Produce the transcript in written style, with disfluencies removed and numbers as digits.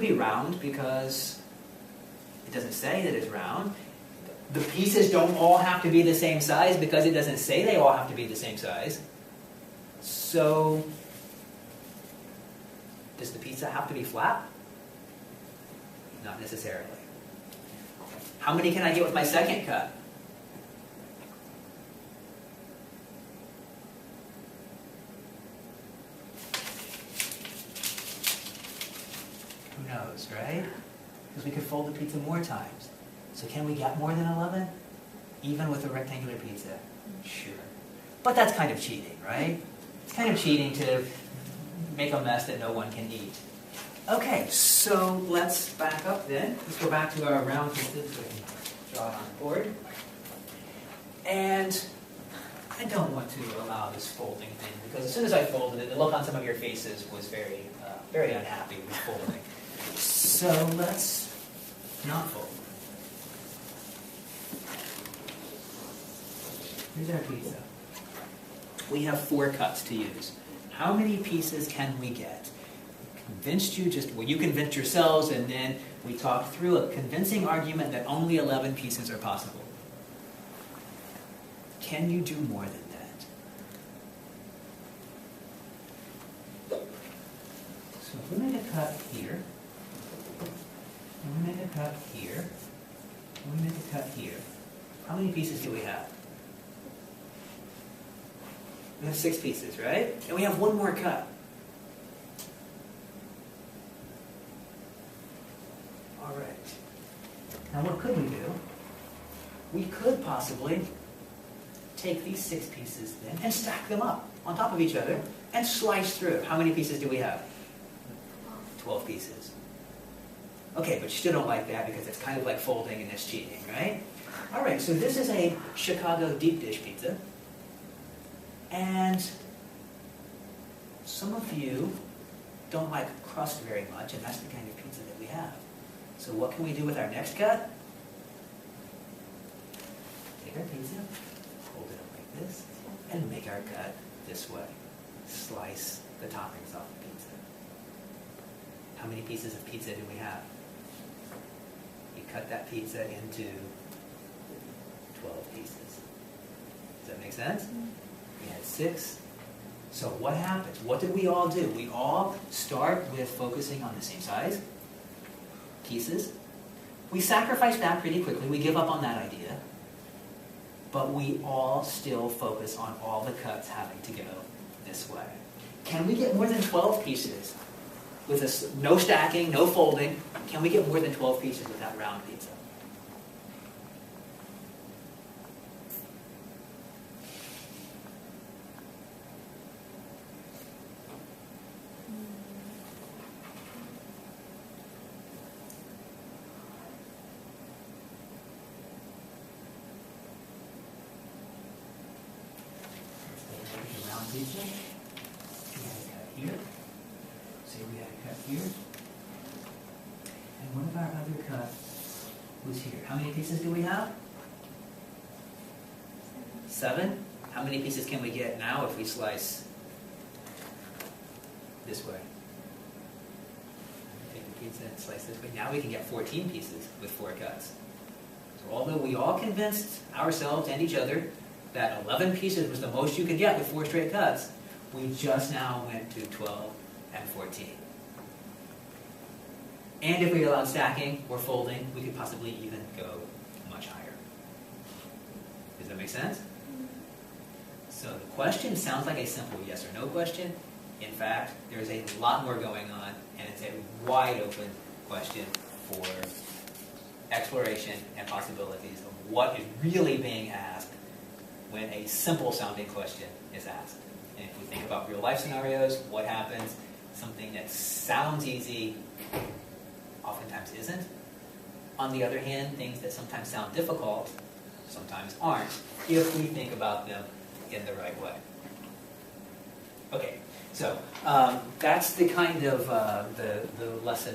could be round because it doesn't say that it's round. The pieces don't all have to be the same size because it doesn't say they all have to be the same size. So, does the pizza have to be flat? Not necessarily. How many can I get with my second cut? Who knows, right? Because we could fold the pizza more times. So can we get more than 11? Even with a rectangular pizza? Sure. But that's kind of cheating, right? It's kind of cheating to make a mess that no one can eat. Okay, so let's back up then. Let's go back to our round pizza so we can draw it on the board. And I don't want to allow this folding thing because as soon as I folded it, the look on some of your faces was very, very unhappy with folding. So let's not fold. Here's our pizza. We have 4 cuts to use. How many pieces can we get? Convinced you you convinced yourselves, and then we talked through a convincing argument that only 11 pieces are possible. Can you do more than that? So if we make a cut here, and we make a cut here, and we make a cut here, how many pieces do we have? We have 6 pieces, right? And we have 1 more cut. All right. Now what could we do? We could possibly take these 6 pieces then and stack them up on top of each other and slice through. How many pieces do we have? 12 pieces. Okay, but you still don't like that because it's kind of like folding and it's cheating, right? All right, so this is a Chicago deep dish pizza. And some of you don't like crust very much, and that's the kind of pizza that we have. So what can we do with our next cut? Take our pizza, hold it up like this, and make our cut this way. Slice the toppings off the pizza. How many pieces of pizza do we have? You cut that pizza into 12 pieces. Does that make sense? We had 6. So what happens? What did we all do? We all start with focusing on the same size pieces. We sacrifice that pretty quickly. We give up on that idea. But we all still focus on all the cuts having to go this way. Can we get more than 12 pieces with no stacking, no folding? Can we get more than 12 pieces with that round pizza? Pizza. We had a cut here. Say we had a cut here. And one of our other cuts was here. How many pieces do we have? 7. How many pieces can we get now if we slice this way? Take the pizza and slice this way. Now we can get 14 pieces with 4 cuts. So although we all convinced ourselves and each other that 11 pieces was the most you could get with 4 straight cuts, we just now went to 12 and 14. And if we allowed stacking or folding, we could possibly even go much higher. Does that make sense? So the question sounds like a simple yes or no question. In fact, there's a lot more going on, and it's a wide open question for exploration and possibilities of what is really being asked when a simple sounding question is asked. And if we think about real life scenarios, what happens? Something that sounds easy oftentimes isn't. On the other hand, things that sometimes sound difficult sometimes aren't, if we think about them in the right way. Okay, so that's the kind of the lesson